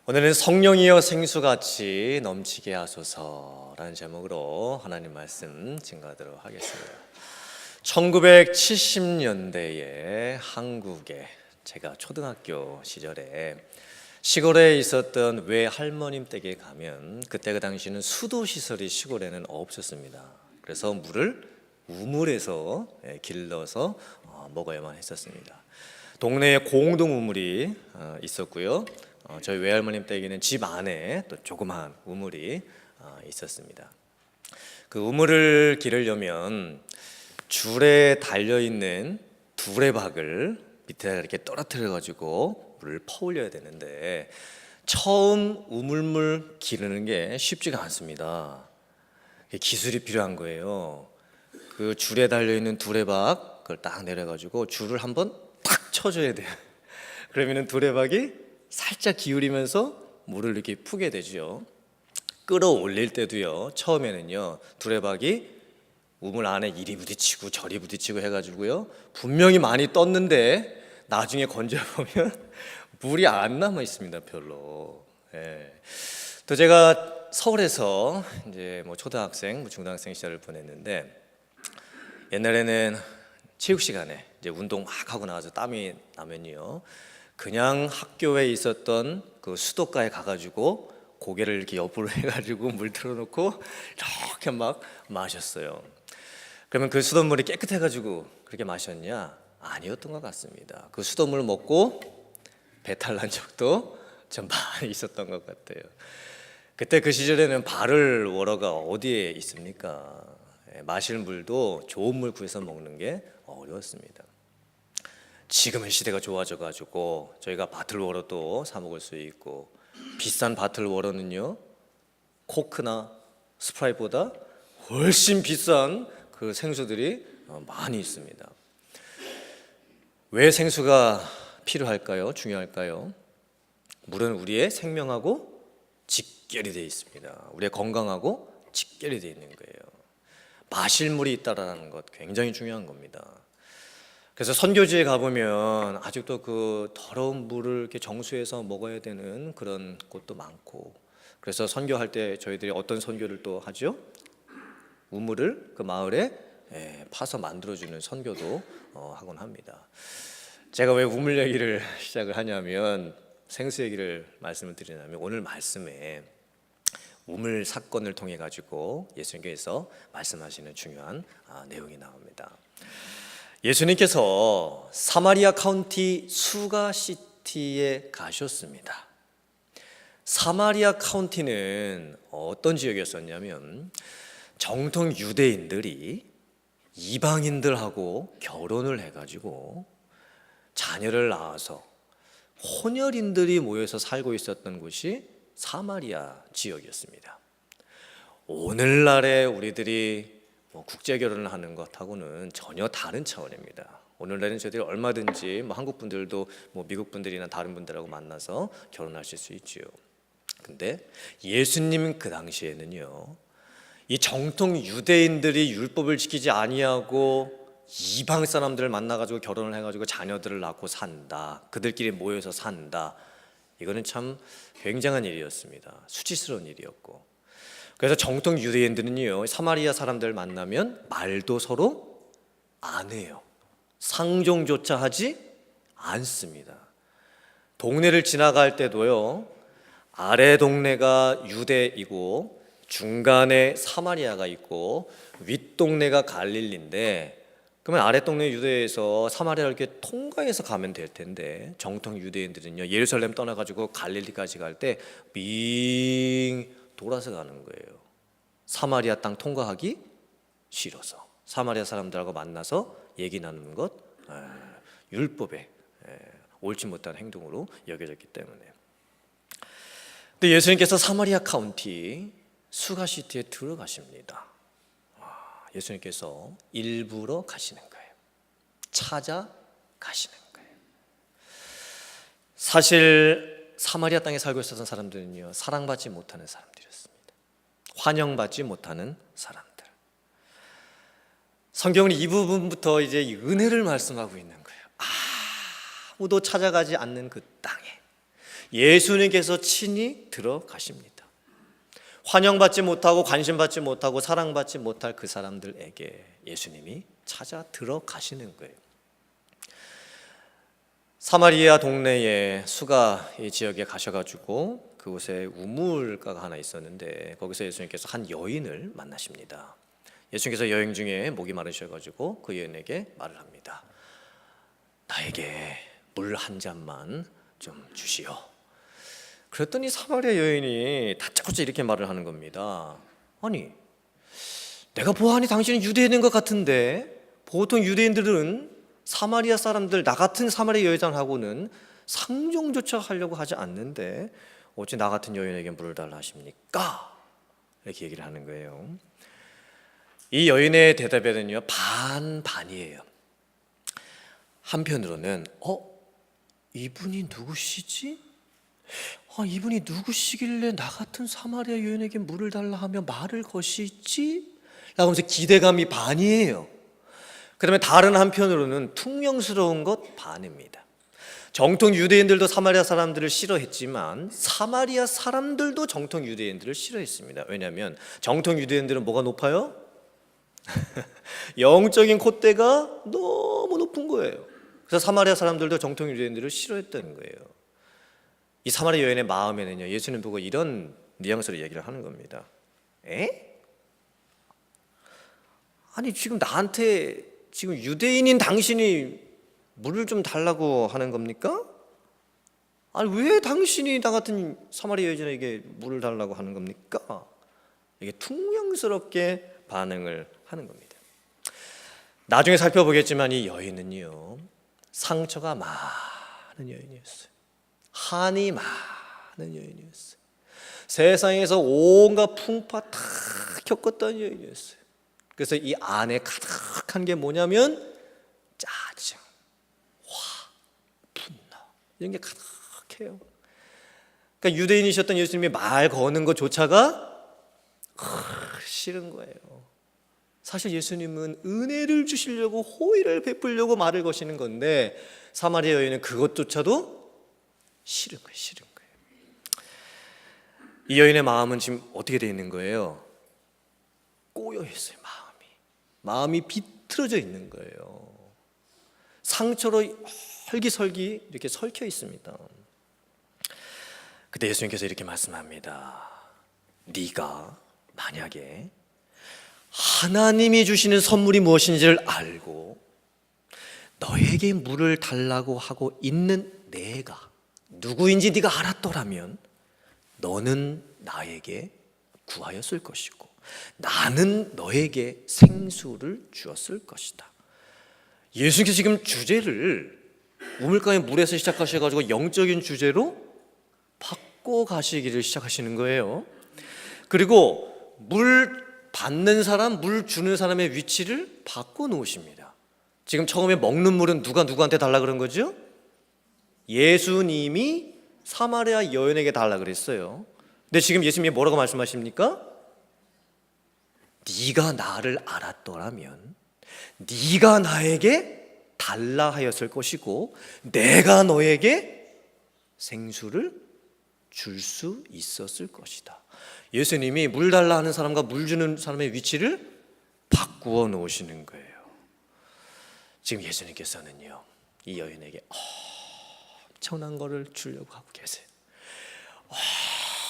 오늘은 성령이여 생수같이 넘치게 하소서라는 제목으로 하나님 말씀 증거하도록 하겠습니다. 1970년대에 한국에 제가 초등학교 시절에 시골에 있었던 외할머님 댁에 가면 그때 그 당시는 수도시설이 시골에는 없었습니다. 그래서 물을 우물에서 길러서 먹어야만 했었습니다. 동네에 공동 우물이 있었고요. 저희 외할머님 댁에는 집 안에 또 조그마한 우물이 있었습니다. 그 우물을 기르려면 줄에 달려있는 두레박을 밑에 이렇게 떨어뜨려 가지고 물을 퍼올려야 되는데 처음 우물물 기르는 게 쉽지가 않습니다. 기술이 필요한 거예요. 그 줄에 달려있는 두레박 그걸 딱 내려가지고 줄을 한번 탁 쳐줘야 돼요. 그러면은 두레박이 살짝 기울이면서 물을 이렇게 푸게 되죠. 끌어올릴 때도요, 처음에는요 두레박이 우물 안에 이리 부딪히고 저리 부딪히고 해가지고요 분명히 많이 떴는데 나중에 건져보면 물이 안 남아 있습니다, 별로. 또 제가 서울에서 이제 초등학생, 중등학생 시절을 보냈는데 옛날에는 체육 시간에 이제 운동 막 하고 나와서 땀이 나면요 그냥 학교에 있었던 그 수도가에 가가지고 고개를 이렇게 옆으로 해가지고 물 틀어놓고 이렇게 막 마셨어요. 그러면 그 수돗물이 깨끗해가지고 그렇게 마셨냐? 아니었던 것 같습니다. 그 수돗물 먹고 배탈 난 적도 좀 많이 있었던 것 같아요. 그때 그 시절에는 바를 워러가 어디에 있습니까? 마실 물도 좋은 물 구해서 먹는 게 어려웠습니다. 지금은 시대가 좋아져가지고 저희가 바틀워러도 사 먹을 수 있고 비싼 바틀워러는요 코크나 스프라이트보다 훨씬 비싼 그 생수들이 많이 있습니다. 왜 생수가 필요할까요? 중요할까요? 물은 우리의 생명하고 직결이 되어 있습니다. 우리의 건강하고 직결이 되어 있는 거예요. 마실 물이 있다라는 것 굉장히 중요한 겁니다. 그래서 선교지에 가보면 아직도 그 더러운 물을 이렇게 정수해서 먹어야 되는 그런 곳도 많고, 그래서 선교할 때 저희들이 어떤 선교를 또 하죠? 우물을 그 마을에 파서 만들어주는 선교도 하곤 합니다. 제가 왜 우물 얘기를 시작을 하냐면, 생수 얘기를 말씀을 드리냐면, 오늘 말씀에 우물 사건을 통해 가지고 예수님께서 말씀하시는 중요한 내용이 나옵니다. 예수님께서 사마리아 카운티 수가시티에 가셨습니다. 사마리아 카운티는 어떤 지역이었었냐면 정통 유대인들이 이방인들하고 결혼을 해가지고 자녀를 낳아서 혼혈인들이 모여서 살고 있었던 곳이 사마리아 지역이었습니다. 오늘날의 우리들이 국제 결혼을 하는 것하고는 전혀 다른 차원입니다. 오늘날은 저희들이 얼마든지 한국 분들도 미국 분들이나 다른 분들하고 만나서 결혼하실 수 있죠. 근데 예수님 그 당시에는요, 이 정통 유대인들이 율법을 지키지 아니하고 이방 사람들을 만나가지고 결혼을 해가지고 자녀들을 낳고 산다, 그들끼리 모여서 산다, 이거는 참 굉장한 일이었습니다. 수치스러운 일이었고, 그래서 정통 유대인들은요 사마리아 사람들 만나면 말도 서로 안 해요. 상종조차 하지 않습니다. 동네를 지나갈 때도요 아래 동네가 유대이고 중간에 사마리아가 있고 윗동네가 갈릴리인데, 그러면 아래 동네 유대에서 사마리아를 이렇게 통과해서 가면 될 텐데 정통 유대인들은요 예루살렘 떠나가지고 갈릴리까지 갈 때 빙 돌아서 가는 거예요. 사마리아 땅 통과하기 싫어서 사마리아 사람들하고 만나서 얘기 나누는 것 율법에 옳지 못한 행동으로 여겨졌기 때문에. 근데 예수님께서 사마리아 카운티 수가시티에 들어가십니다. 예수님께서 일부러 가시는 거예요. 찾아가시는 거예요. 사실 사마리아 땅에 살고 있었던 사람들은요 사랑받지 못하는 사람들이었습니다. 환영받지 못하는 사람들. 성경은 이 부분부터 이제 은혜를 말씀하고 있는 거예요. 아무도 찾아가지 않는 그 땅에 예수님께서 친히 들어가십니다. 환영받지 못하고 관심받지 못하고 사랑받지 못할 그 사람들에게 예수님이 찾아 들어가시는 거예요. 사마리아 동네에 수가 이 지역에 가셔가지고 그곳에 우물가가 하나 있었는데 거기서 예수님께서 한 여인을 만나십니다. 예수님께서 여행 중에 목이 마르셔가지고 그 여인에게 말을 합니다. 나에게 물 한 잔만 좀 주시오. 그랬더니 사마리아 여인이 다짜고짜 이렇게 말을 하는 겁니다. 아니, 내가 보아하니 당신은 유대인인 것 같은데 보통 유대인들은 사마리아 사람들, 나 같은 사마리아 여인하고는 상종조차 하려고 하지 않는데 어찌 나 같은 여인에게 물을 달라 하십니까? 이렇게 얘기를 하는 거예요. 이 여인의 대답에는요, 반반이에요. 한편으로는 이분이 누구시지? 이분이 누구시길래 나 같은 사마리아 여인에게 물을 달라 하며 말을 것이지? 라고 하면서 기대감이 반이에요. 그 다음에 다른 한편으로는 퉁명스러운 것 반입니다. 정통 유대인들도 사마리아 사람들을 싫어했지만 사마리아 사람들도 정통 유대인들을 싫어했습니다. 왜냐하면 정통 유대인들은 뭐가 높아요? 영적인 콧대가 너무 높은 거예요. 그래서 사마리아 사람들도 정통 유대인들을 싫어했다는 거예요. 이 사마리아 여인의 마음에는요, 예수님 보고 이런 뉘앙스로 얘기를 하는 겁니다. 아니 지금 나한테 지금 유대인인 당신이 물을 좀 달라고 하는 겁니까? 아니 왜 당신이 나 같은 사마리아 여인에게 물을 달라고 하는 겁니까? 이게 퉁명스럽게 반응을 하는 겁니다. 나중에 살펴보겠지만 이 여인은요, 상처가 많은 여인이었어요. 한이 많은 여인이었어요. 세상에서 온갖 풍파 다 겪었던 여인이었어요. 그래서 이 안에 가득한 게 뭐냐면 짜증, 화, 분노 이런 게 가득해요. 그러니까 유대인이셨던 예수님이 말 거는 것조차가 싫은 거예요. 사실 예수님은 은혜를 주시려고 호의를 베풀려고 말을 거시는 건데 사마리아 여인은 그것조차도 싫은 거예요. 이 여인의 마음은 지금 어떻게 되어 있는 거예요? 꼬여 있어요. 마음이 비틀어져 있는 거예요. 상처로 헐기설기 이렇게 설켜 있습니다. 그때 예수님께서 이렇게 말씀합니다. 네가 만약에 하나님이 주시는 선물이 무엇인지를 알고 너에게 물을 달라고 하고 있는 내가 누구인지 네가 알았더라면 너는 나에게 구하였을 것이고 나는 너에게 생수를 주었을 것이다. 예수님께서 지금 주제를 우물가의 물에서 시작하셔가지고 영적인 주제로 바꿔 가시기를 시작하시는 거예요. 그리고 물 받는 사람, 물 주는 사람의 위치를 바꿔 놓으십니다. 지금 처음에 먹는 물은 누가 누구한테 달라 그런 거죠? 예수님이 사마리아 여인에게 달라 그랬어요. 근데 지금 예수님이 뭐라고 말씀하십니까? 네가 나를 알았더라면 네가 나에게 달라 하였을 것이고 내가 너에게 생수를 줄 수 있었을 것이다. 예수님이 물 달라 하는 사람과 물 주는 사람의 위치를 바꾸어 놓으시는 거예요. 지금 예수님께서는요, 이 여인에게 엄청난 거를 주려고 하고 계세요.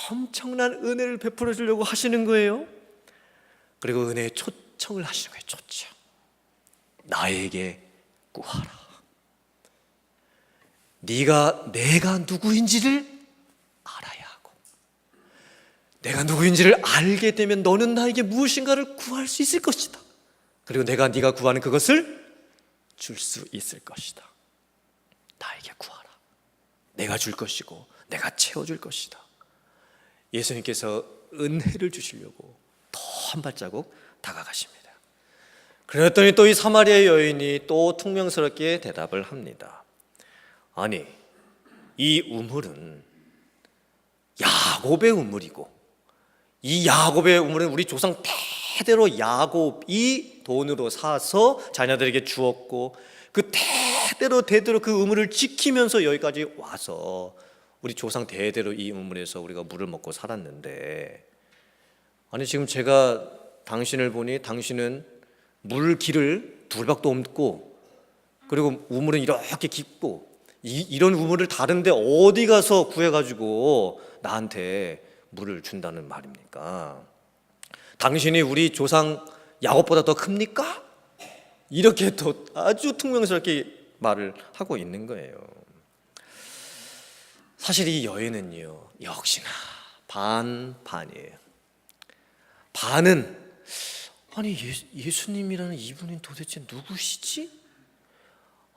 엄청난 은혜를 베풀어 주려고 하시는 거예요. 그리고 은혜의 초청을 하시는 거예요. 초청. 나에게 구하라. 내가 누구인지를 알아야 하고 내가 누구인지를 알게 되면 너는 나에게 무엇인가를 구할 수 있을 것이다. 그리고 네가 구하는 그것을 줄 수 있을 것이다. 나에게 구하라. 내가 줄 것이고 내가 채워줄 것이다. 예수님께서 은혜를 주시려고 더 한 발자국 다가가십니다. 그랬더니 또 이 사마리아 여인이 또 퉁명스럽게 대답을 합니다. 아니, 이 우물은 야곱의 우물이고 이 야곱의 우물은 우리 조상 대대로 야곱이 돈으로 사서 자녀들에게 주었고 그 대대로 그 우물을 지키면서 여기까지 와서 우리 조상 대대로 이 우물에서 우리가 물을 먹고 살았는데, 아니 지금 제가 당신을 보니 당신은 물 길을 둘밖도 없고, 그리고 우물은 이렇게 깊고, 이런 우물을 다른데 어디 가서 구해가지고 나한테 물을 준다는 말입니까? 당신이 우리 조상 야곱보다 더 큽니까? 이렇게 또 아주 퉁명스럽게 말을 하고 있는 거예요. 사실 이 여인은요, 역시나 반이에요. 반은 아니 예수님이라는 이분이 도대체 누구시지?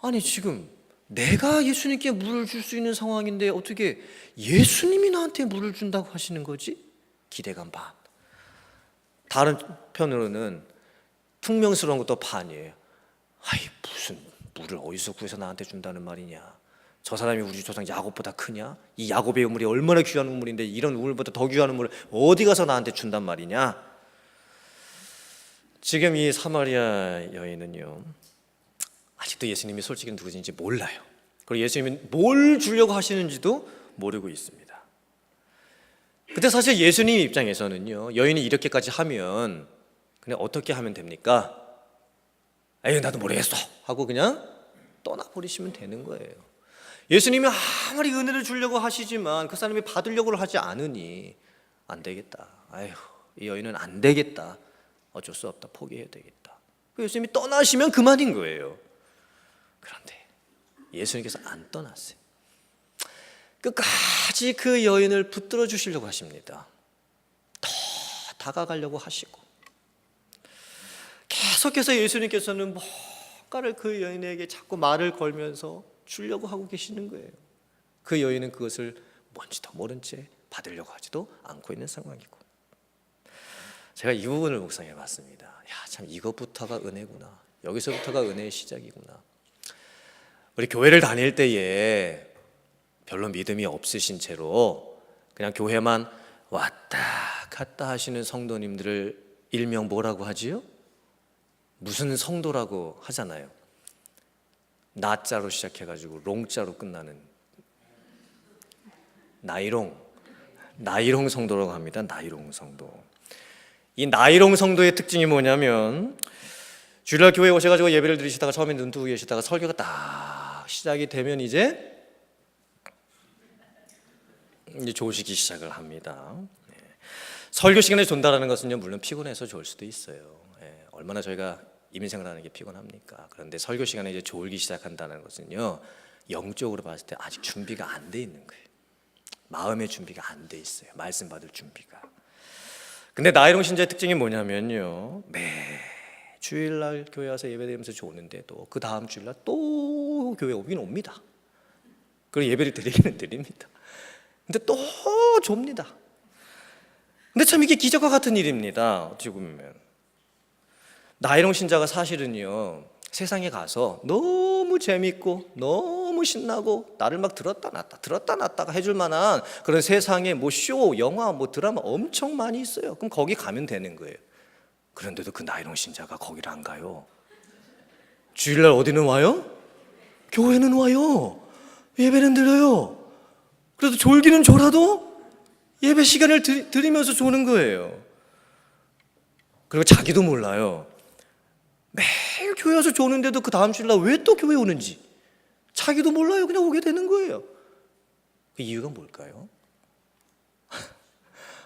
아니 지금 내가 예수님께 물을 줄 수 있는 상황인데 어떻게 예수님이 나한테 물을 준다고 하시는 거지? 기대감 반. 다른 편으로는 퉁명스러운 것도 반이에요. 아이 무슨 물을 어디서 구해서 나한테 준다는 말이냐? 저 사람이 우리 조상 야곱보다 크냐? 이 야곱의 우물이 얼마나 귀한 우물인데 이런 우물보다 더 귀한 우물을 어디 가서 나한테 준단 말이냐? 지금 이 사마리아 여인은요, 아직도 예수님이 솔직히 누구신지 몰라요. 그리고 예수님이 뭘 주려고 하시는지도 모르고 있습니다. 근데 사실 예수님 입장에서는요, 여인이 이렇게까지 하면 그냥 어떻게 하면 됩니까? 에이 나도 모르겠어 하고 그냥 떠나버리시면 되는 거예요. 예수님이 아무리 은혜를 주려고 하시지만 그 사람이 받으려고 하지 않으니 안 되겠다. 아휴 이 여인은 안 되겠다. 어쩔 수 없다. 포기해야 되겠다. 예수님이 떠나시면 그만인 거예요. 그런데 예수님께서 안 떠났어요. 끝까지 그 여인을 붙들어 주시려고 하십니다. 더 다가가려고 하시고 계속해서 예수님께서는 뭔가를 그 여인에게 자꾸 말을 걸면서 주려고 하고 계시는 거예요. 그 여인은 그것을 뭔지도 모른 채 받으려고 하지도 않고 있는 상황이고, 제가 이 부분을 묵상해 봤습니다. 야, 참 이것부터가 은혜구나. 여기서부터가 은혜의 시작이구나. 우리 교회를 다닐 때에 별로 믿음이 없으신 채로 그냥 교회만 왔다 갔다 하시는 성도님들을 일명 뭐라고 하지요? 무슨 성도라고 하잖아요. 나자로 시작해가지고 롱자로 끝나는 나이롱 성도라고 합니다. 나이롱 성도. 이 나이롱 성도의 특징이 뭐냐면, 주일날 교회에 오셔가지고 예배를 드리시다가 처음에 눈 뜨고 계시다가 설교가 딱 시작이 되면 이제 조시기 시작을 합니다. 설교 시간에 존다라는 것은요, 물론 피곤해서 좋을 수도 있어요. 얼마나 저희가 임인생활하는 게 피곤합니까? 그런데 설교 시간에 이제 졸기 시작한다는 것은요, 영적으로 봤을 때 아직 준비가 안 돼 있는 거예요. 마음의 준비가 안 돼 있어요. 말씀 받을 준비가. 근데 나이롱 신자의 특징이 뭐냐면요, 매 주일날 교회 와서 예배드리면서 좋는데도 그 다음 주일날 또 교회 오긴 옵니다. 그리고 예배를 드리기는 드립니다. 근데 또 좁니다. 근데 참 이게 기적과 같은 일입니다. 어떻게 보면 나이롱 신자가 사실은요, 세상에 가서 너무 재밌고 너무 신나고 나를 막 들었다 놨다가 해줄 만한 그런 세상에 뭐 쇼, 영화, 뭐 드라마 엄청 많이 있어요. 그럼 거기 가면 되는 거예요. 그런데도 그 나이롱 신자가 거기를 안 가요. 주일날 어디는 와요? 교회는 와요. 예배는 드려요. 그래도 졸기는 졸아도 예배 시간을 드리면서 조는 거예요. 그리고 자기도 몰라요. 매일 교회 와서 조는데도 그 다음 주일날 왜 또 교회 오는지 자기도 몰라요. 그냥 오게 되는 거예요. 그 이유가 뭘까요?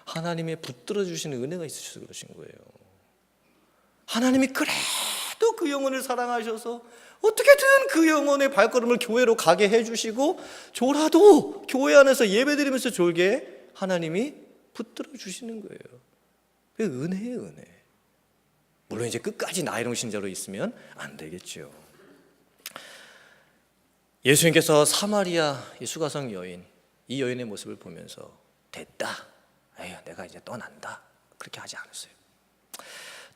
하나님의 붙들어 주시는 은혜가 있으셔서 그러신 거예요. 하나님이 그래도 그 영혼을 사랑하셔서 어떻게든 그 영혼의 발걸음을 교회로 가게 해주시고, 졸아도 교회 안에서 예배드리면서 졸게 하나님이 붙들어 주시는 거예요. 그 은혜예요, 은혜. 물론 이제 끝까지 나이롱 신자로 있으면 안 되겠죠. 예수님께서 사마리아 이 수가성 여인, 이 여인의 모습을 보면서 됐다, 에휴 내가 이제 떠난다, 그렇게 하지 않았어요.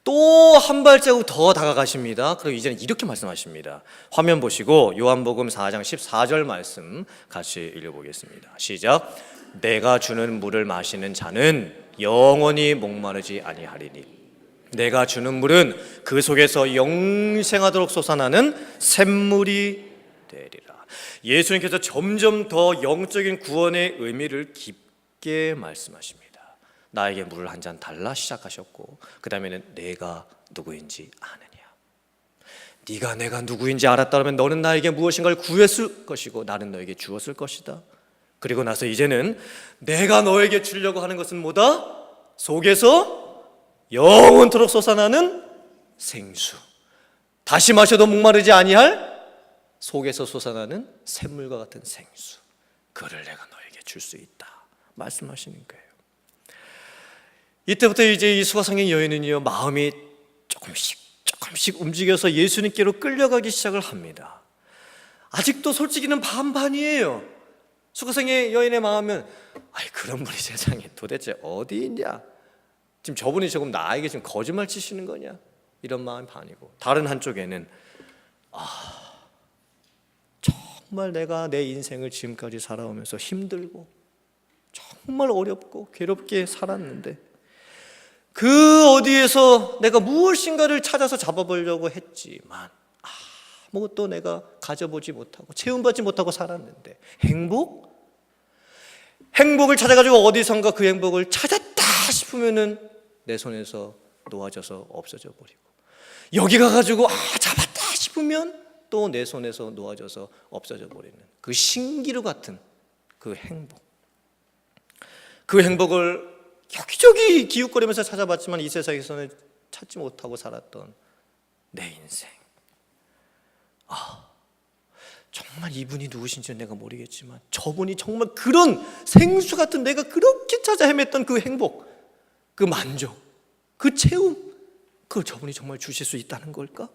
또 한 발자국 더 다가가십니다. 그리고 이제는 이렇게 말씀하십니다. 화면 보시고 요한복음 4장 14절 말씀 같이 읽어보겠습니다. 시작. 내가 주는 물을 마시는 자는 영원히 목마르지 아니하리니 내가 주는 물은 그 속에서 영생하도록 솟아나는 샘물이 되리라. 예수님께서 점점 더 영적인 구원의 의미를 깊게 말씀하십니다. 나에게 물을 한 잔 달라 시작하셨고, 그 다음에는 내가 누구인지 아느냐. 네가 내가 누구인지 알았다면 너는 나에게 무엇인가를 구했을 것이고 나는 너에게 주었을 것이다. 그리고 나서 이제는 내가 너에게 주려고 하는 것은 뭐다? 속에서 영원토록 솟아나는 생수, 다시 마셔도 목마르지 아니할 속에서 솟아나는 샘물과 같은 생수, 그를 내가 너에게 줄 수 있다 말씀하시는 거예요. 이때부터 이제 이 수가성의 여인은요, 마음이 조금씩 움직여서 예수님께로 끌려가기 시작을 합니다. 아직도 솔직히는 반반이에요. 수가성의 여인의 마음은 그런 분이 세상에 도대체 어디 있냐, 지금 저분이 조금 나에게 지금 거짓말 치시는 거냐, 이런 마음이 반이고, 다른 한쪽에는 정말 내가 내 인생을 지금까지 살아오면서 힘들고 정말 어렵고 괴롭게 살았는데 그 어디에서 내가 무엇인가를 찾아서 잡아보려고 했지만 아무것도 내가 가져보지 못하고 체험받지 못하고 살았는데 행복을 찾아가지고 어디선가 그 행복을 찾았다 싶으면은 내 손에서 놓아져서 없어져 버리고, 여기 가가지고 잡았다 싶으면 또 내 손에서 놓아져서 없어져 버리는 그 신기루 같은 그 행복을 여기저기 기웃거리면서 찾아봤지만 이 세상에서는 찾지 못하고 살았던 내 인생. 정말 이분이 누구신지 내가 모르겠지만 저분이 정말 그런 생수 같은, 내가 그렇게 찾아 헤맸던 그 행복, 그 만족, 그 체험, 그걸 저분이 정말 주실 수 있다는 걸까?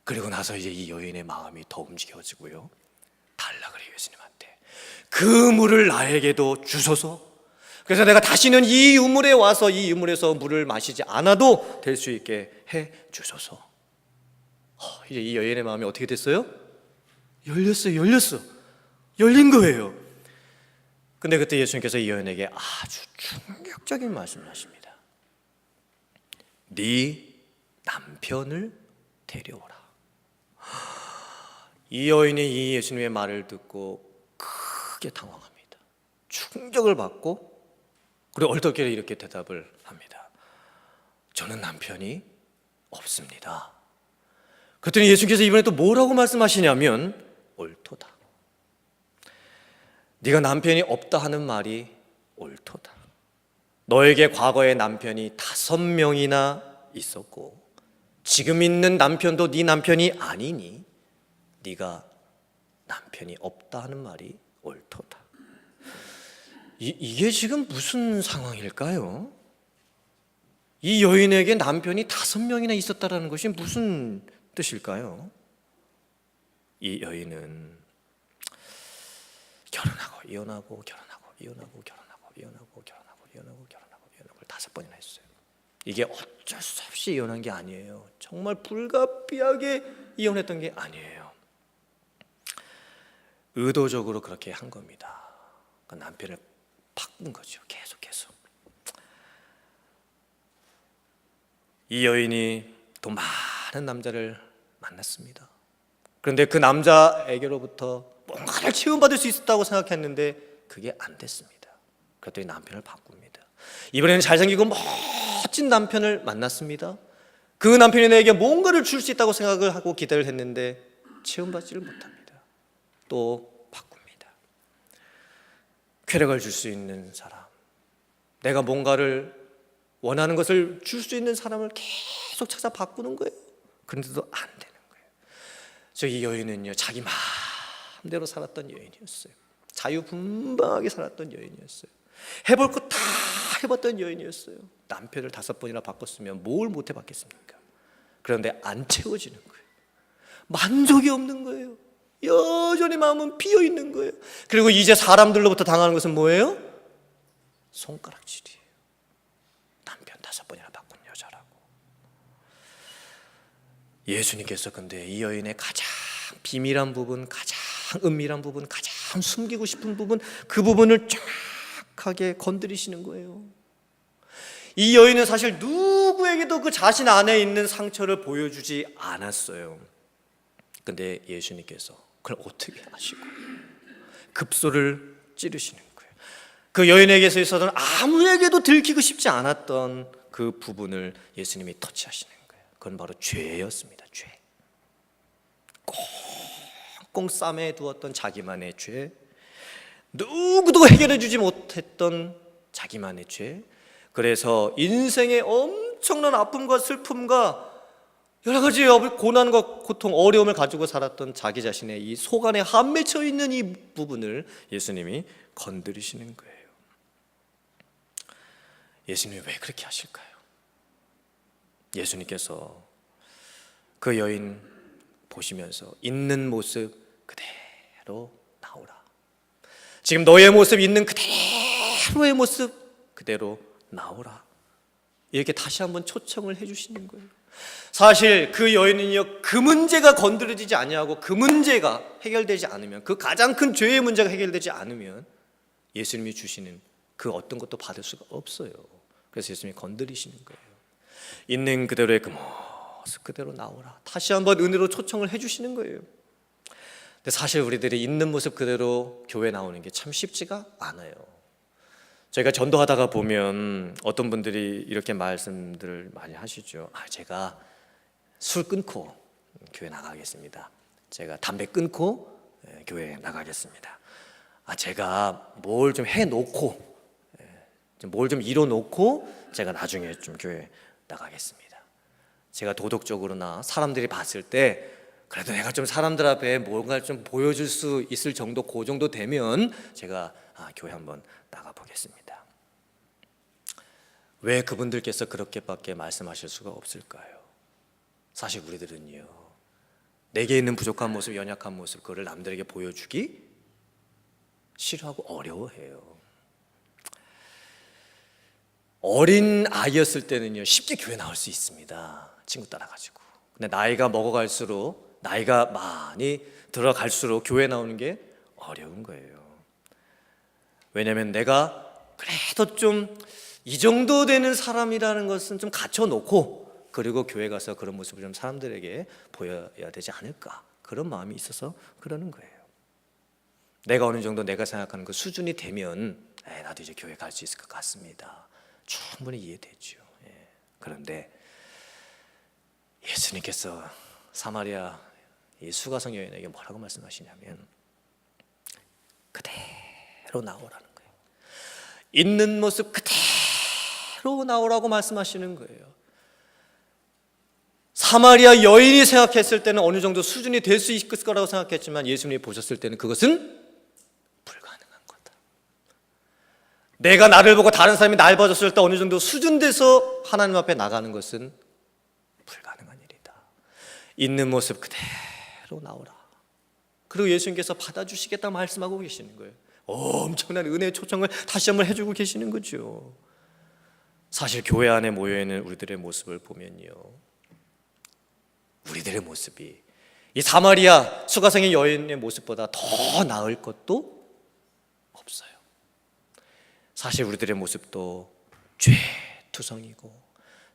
그리고 나서 이제 이 여인의 마음이 더 움직여지고요, 달라 그래요, 예수님한테. 그 물을 나에게도 주소서. 그래서 내가 다시는 이 우물에 와서 이 우물에서 물을 마시지 않아도 될 수 있게 해 주소서. 이제 이 여인의 마음이 어떻게 됐어요? 열린 거예요. 근데 그때 예수님께서 이 여인에게 아주 충격적인 말씀을 하십니다. 네 남편을 데려오라. 이 여인이 이 예수님의 말을 듣고 크게 당황합니다. 충격을 받고, 그리고 얼떨결에 이렇게 대답을 합니다. 저는 남편이 없습니다. 그랬더니 예수님께서 이번에 또 뭐라고 말씀하시냐면, 옳도다. 네가 남편이 없다 하는 말이 옳도다. 너에게 과거에 남편이 5명이나 있었고 지금 있는 남편도 네 남편이 아니니 네가 남편이 없다 하는 말이 옳도다. 이게 지금 무슨 상황일까요? 이 여인에게 남편이 5명이나 있었다라는 것이 무슨 뜻일까요? 이 여인은 결혼하고 이혼하고 결혼하고 이혼하고 결혼하고 이혼하고 결혼하고 이혼하고 결혼하고 이혼하고 5번이나 했어요. 이게 어쩔 수 없이 이혼한 게 아니에요. 정말 불가피하게 이혼했던 게 아니에요. 의도적으로 그렇게 한 겁니다. 그러니까 남편을 바꾼 거죠. 계속. 이 여인이 또 많은 남자를 만났습니다. 그런데 그 남자에게로부터 뭔가를 체험받을 수 있었다고 생각했는데 그게 안 됐습니다. 그랬더니 남편을 바꿉니다. 이번에는 잘생기고 멋진 남편을 만났습니다. 그 남편이 내게 뭔가를 줄 수 있다고 생각을 하고 기대를 했는데 체험받지를 못합니다. 또 바꿉니다. 쾌락을 줄 수 있는 사람, 내가 뭔가를 원하는 것을 줄 수 있는 사람을 계속 찾아 바꾸는 거예요. 그런데도 안 되는 거예요. 이 여인은요, 자기 마음대로 살았던 여인이었어요. 자유분방하게 살았던 여인이었어요. 해볼 거 다 해봤던 여인이었어요. 남편을 5번이나 바꿨으면 뭘 못해 봤겠습니까? 그런데 안 채워지는 거예요. 만족이 없는 거예요. 여전히 마음은 비어 있는 거예요. 그리고 이제 사람들로부터 당하는 것은 뭐예요? 손가락질이에요. 남편 5번이나 바꾼 여자라고. 예수님께서 근데 이 여인의 가장 비밀한 부분, 가장 은밀한 부분, 가장 숨기고 싶은 부분, 그 부분을 정확하게 건드리시는 거예요. 이 여인은 사실 누구에게도 그 자신 안에 있는 상처를 보여주지 않았어요. 근데 예수님께서 그걸 어떻게 아시고 급소를 찌르시는 거예요. 그 여인에게서 있었던 아무에게도 들키고 싶지 않았던 그 부분을 예수님이 터치하시는 거예요. 그건 바로 죄였습니다. 죄. 꽁꽁 싸매 두었던 자기만의 죄, 누구도 해결해 주지 못했던 자기만의 죄. 그래서 인생의 엄청난 아픔과 슬픔과 여러 가지 고난과 고통, 어려움을 가지고 살았던 자기 자신의 이 속 안에 한 맺혀 있는 이 부분을 예수님이 건드리시는 거예요. 예수님이 왜 그렇게 하실까요? 예수님께서 그 여인 보시면서 있는 모습 그대로 나오라. 지금 너의 모습 있는 그대로의 모습 그대로 나오라. 이렇게 다시 한번 초청을 해주시는 거예요. 사실 그 여인은요, 그 문제가 건드려지지 아니하고 그 문제가 해결되지 않으면, 그 가장 큰 죄의 문제가 해결되지 않으면 예수님이 주시는 그 어떤 것도 받을 수가 없어요. 그래서 예수님이 건드리시는 거예요. 있는 그대로의 그 모습 그대로 나오라. 다시 한번 은혜로 초청을 해주시는 거예요. 근데 사실 우리들이 있는 모습 그대로 교회 나오는 게 참 쉽지가 않아요. 저희가 전도하다가 보면 어떤 분들이 이렇게 말씀들을 많이 하시죠. 제가 술 끊고 교회 나가겠습니다. 제가 담배 끊고 교회 나가겠습니다. 제가 뭘 좀 해놓고, 뭘 좀 이뤄놓고 제가 나중에 좀 교회 나가겠습니다. 제가 도덕적으로나 사람들이 봤을 때 그래도 내가 좀 사람들 앞에 뭔가를 좀 보여줄 수 있을 정도, 그 정도 되면 제가 교회 한번 나가보겠습니다. 왜 그분들께서 그렇게밖에 말씀하실 수가 없을까요? 사실 우리들은요, 내게 있는 부족한 모습, 연약한 모습, 그거를 남들에게 보여주기 싫어하고 어려워해요. 어린 아이였을 때는요, 쉽게 교회 나올 수 있습니다. 친구 따라가지고. 근데 나이가 먹어갈수록, 나이가 많이 들어갈수록 교회 나오는 게 어려운 거예요. 왜냐하면 내가 그래도 좀 이 정도 되는 사람이라는 것은 좀 갖춰놓고, 그리고 교회 가서 그런 모습을 좀 사람들에게 보여야 되지 않을까, 그런 마음이 있어서 그러는 거예요. 내가 어느 정도 내가 생각하는 그 수준이 되면 나도 이제 교회 갈 수 있을 것 같습니다. 충분히 이해되죠. 그런데 예수님께서 사마리아 이 수가성 여인에게 뭐라고 말씀하시냐면 그대로 나오라는 거예요. 있는 모습 그대로 나오라고 말씀하시는 거예요. 사마리아 여인이 생각했을 때는 어느 정도 수준이 될 수 있을 거라고 생각했지만 예수님이 보셨을 때는 그것은 불가능한 거다. 내가 나를 보고 다른 사람이 날 봐줬을 때 어느 정도 수준 돼서 하나님 앞에 나가는 것은 불가능한 일이다. 있는 모습 그대로 나오라. 그리고 예수님께서 받아주시겠다 말씀하고 계시는 거예요. 엄청난 은혜의 초청을 다시 한번 해주고 계시는 거죠. 사실 교회 안에 모여있는 우리들의 모습을 보면요, 우리들의 모습이 이 사마리아 수가성의 여인의 모습보다 더 나을 것도 없어요. 사실 우리들의 모습도 죄 투성이고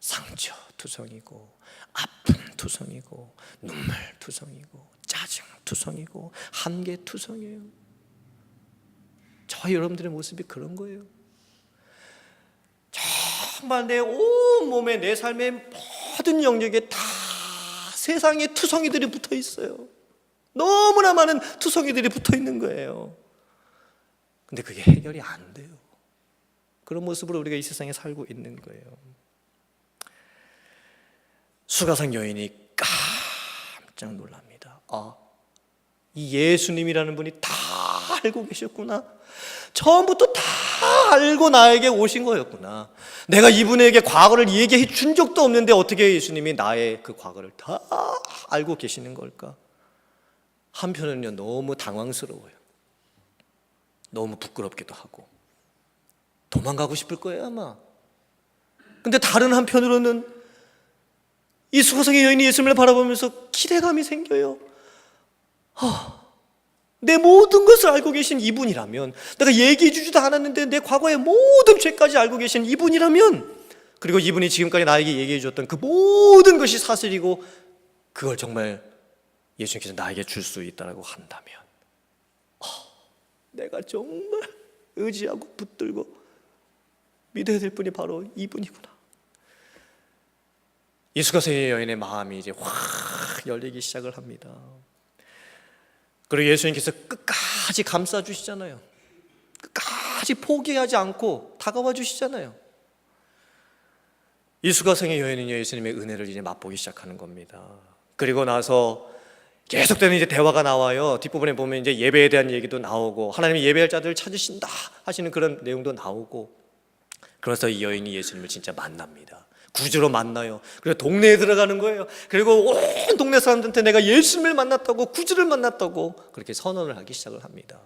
상처 투성이고 아픔 투성이고 눈물 투성이고 짜증 투성이고 한계 투성이에요. 저와 여러분들의 모습이 그런 거예요. 정말 내 온몸에, 내 삶의 모든 영역에 다 세상에 투성이들이 붙어 있어요. 너무나 많은 투성이들이 붙어 있는 거예요. 근데 그게 해결이 안 돼요. 그런 모습으로 우리가 이 세상에 살고 있는 거예요. 수가성 여인이 깜짝 놀랍니다. 이 예수님이라는 분이 다 알고 계셨구나. 처음부터 다 알고 나에게 오신 거였구나. 내가 이분에게 과거를 얘기해 준 적도 없는데 어떻게 예수님이 나의 그 과거를 다 알고 계시는 걸까? 한편은요, 너무 당황스러워요. 너무 부끄럽기도 하고 도망가고 싶을 거예요 아마. 근데 다른 한편으로는 이 수가성의 여인이 예수님을 바라보면서 기대감이 생겨요. 내 모든 것을 알고 계신 이분이라면, 내가 얘기해 주지도 않았는데 내 과거의 모든 죄까지 알고 계신 이분이라면, 그리고 이분이 지금까지 나에게 얘기해 줬던 그 모든 것이 사실이고 그걸 정말 예수님께서 나에게 줄 수 있다고 한다면 내가 정말 의지하고 붙들고 믿어야 될 분이 바로 이분이구나. 이 수가성의 여인의 마음이 이제 확 열리기 시작을 합니다. 그리고 예수님께서 끝까지 감싸주시잖아요. 끝까지 포기하지 않고 다가와 주시잖아요. 이 수가성의 여인은 예수님의 은혜를 이제 맛보기 시작하는 겁니다. 그리고 나서 계속되는 이제 대화가 나와요. 뒷부분에 보면 이제 예배에 대한 얘기도 나오고 하나님이 예배할 자들을 찾으신다 하시는 그런 내용도 나오고, 그래서 이 여인이 예수님을 진짜 만납니다. 구주로 만나요. 그리고 동네에 들어가는 거예요. 그리고 온 동네 사람들한테 내가 예수님을 만났다고, 구주를 만났다고 그렇게 선언을 하기 시작을 합니다.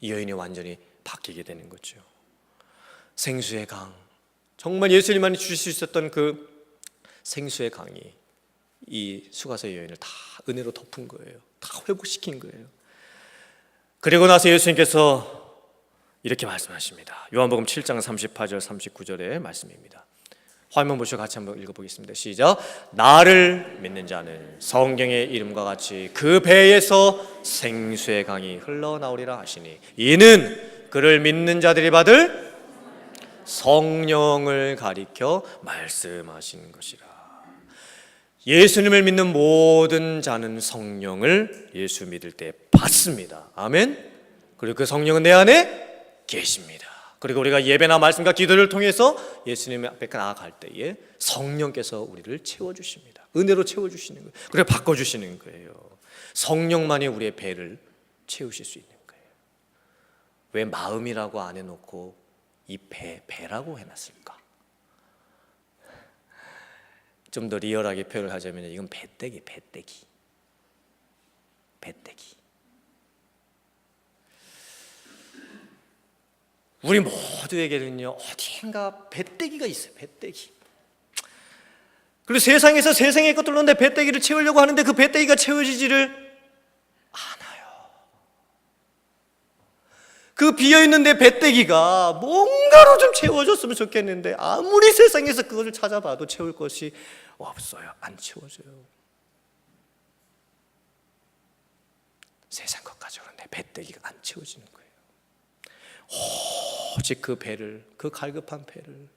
이 여인이 완전히 바뀌게 되는 거죠. 생수의 강, 정말 예수님만이 주실 수 있었던 그 생수의 강이 이 수가성의 여인을 다 은혜로 덮은 거예요. 다 회복시킨 거예요. 그리고 나서 예수님께서 이렇게 말씀하십니다. 요한복음 7장 38절 39절의 말씀입니다. 화면 보시고 같이 한번 읽어보겠습니다. 시작. 나를 믿는 자는 성경의 이름과 같이 그 배에서 생수의 강이 흘러나오리라 하시니 이는 그를 믿는 자들이 받을 성령을 가리켜 말씀하신 것이라. 예수님을 믿는 모든 자는 성령을 예수 믿을 때 받습니다. 아멘. 그리고 그 성령은 내 안에 계십니다. 그리고 우리가 예배나 말씀과 기도를 통해서 예수님 앞에 나아갈 때에 성령께서 우리를 채워주십니다. 은혜로 채워주시는 거예요. 그리고 바꿔주시는 거예요. 성령만이 우리의 배를 채우실 수 있는 거예요. 왜 마음이라고 안 해놓고 이 배라고 해놨을까? 좀 더 리얼하게 표현을 하자면 이건 배때기. 우리 모두에게는요 어딘가 배때기가 있어요. 배때기. 그리고 세상에서 세상의 것들로 내 배때기를 채우려고 하는데 그 배때기가 채워지지를 않아요. 그 비어있는 내 배때기가 뭔가로 좀 채워졌으면 좋겠는데 아무리 세상에서 그것을 찾아봐도 채울 것이 없어요. 안 채워져요. 세상 것 가지고는 내 배때기가 안 채워지는 거예요. 오직 그 배를, 그 갈급한 배를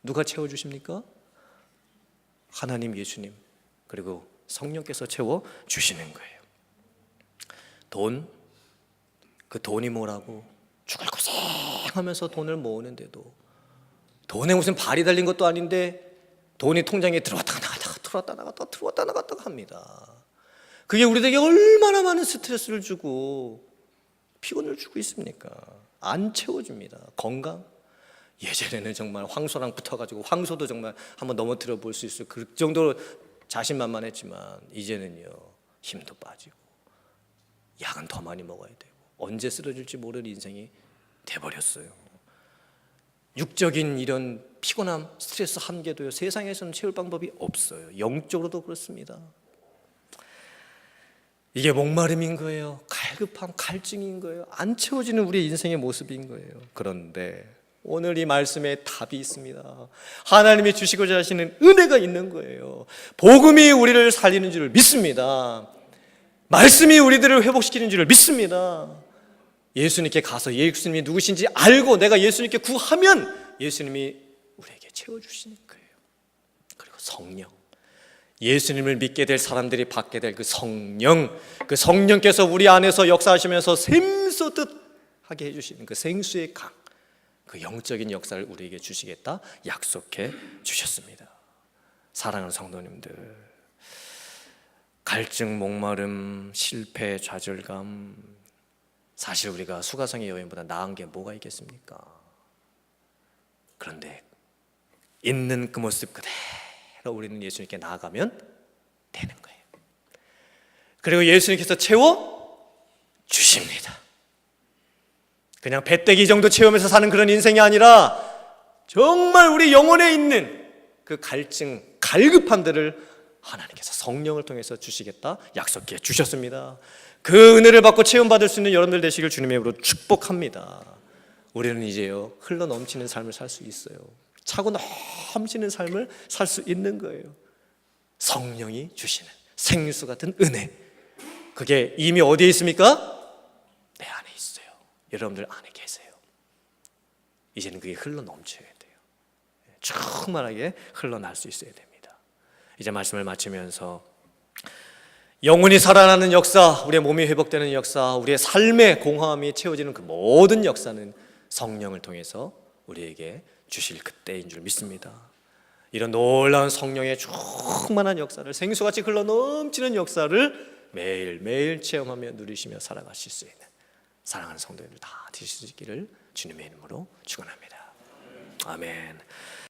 누가 채워주십니까? 하나님, 예수님, 그리고 성령께서 채워주시는 거예요. 그 돈이 뭐라고 죽을 고생하면서 돈을 모으는데도, 돈에 무슨 발이 달린 것도 아닌데 돈이 통장에 들어왔다가 나갔다가 합니다. 그게 우리에게 얼마나 많은 스트레스를 주고 피곤을 주고 있습니까? 안 채워줍니다. 건강, 예전에는 정말 황소랑 붙어가지고 황소도 정말 한번 넘어뜨려 볼 수 있어요. 그 정도로 자신만만했지만 이제는요 힘도 빠지고 약은 더 많이 먹어야 되고 언제 쓰러질지 모르는 인생이 돼버렸어요. 육적인 이런 피곤함, 스트레스 한계도요 세상에서는 채울 방법이 없어요. 영적으로도 그렇습니다. 이게 목마름인 거예요. 갈급함, 갈증인 거예요. 안 채워지는 우리의 인생의 모습인 거예요. 그런데 오늘 이 말씀에 답이 있습니다. 하나님이 주시고자 하시는 은혜가 있는 거예요. 복음이 우리를 살리는 줄을 믿습니다. 말씀이 우리들을 회복시키는 줄을 믿습니다. 예수님께 가서 예수님이 누구신지 알고 내가 예수님께 구하면 예수님이 우리에게 채워주시는 거예요. 그리고 성령, 예수님을 믿게 될 사람들이 받게 될 그 성령께서 우리 안에서 역사하시면서 샘솟듯 하게 해주시는 그 생수의 강, 그 영적인 역사를 우리에게 주시겠다 약속해 주셨습니다. 사랑하는 성도님들, 갈증, 목마름, 실패, 좌절감, 사실 우리가 수가성의 여인보다 나은 게 뭐가 있겠습니까? 그런데 있는 그 모습 그대로 우리는 예수님께 나아가면 되는 거예요. 그리고 예수님께서 채워주십니다. 그냥 배때기 정도 채우면서 사는 그런 인생이 아니라 정말 우리 영혼에 있는 그 갈증, 갈급함들을 하나님께서 성령을 통해서 주시겠다 약속해 주셨습니다. 그 은혜를 받고 체험받을 수 있는 여러분들 되시길 주님의 이름으로 축복합니다. 우리는 이제요 흘러 넘치는 삶을 살 수 있어요. 차고 넘치는 삶을 살 수 있는 거예요. 성령이 주시는 생수 같은 은혜, 그게 이미 어디에 있습니까? 내 안에 있어요. 여러분들 안에 계세요. 이제는 그게 흘러 넘쳐야 돼요. 충만하게 흘러날 수 있어야 됩니다. 이제 말씀을 마치면서 영혼이 살아나는 역사, 우리의 몸이 회복되는 역사, 우리의 삶의 공허함이 채워지는 그 모든 역사는 성령을 통해서 우리에게 주실 그때인 줄 믿습니다. 이런 놀라운 성령의 충만한 역사를, 생수같이 흘러넘치는 역사를 매일매일 체험하며 누리시며 살아가실 수 있는 사랑하는 성도님들 다 되실 수 있기를 주님의 이름으로 축원합니다. 아멘.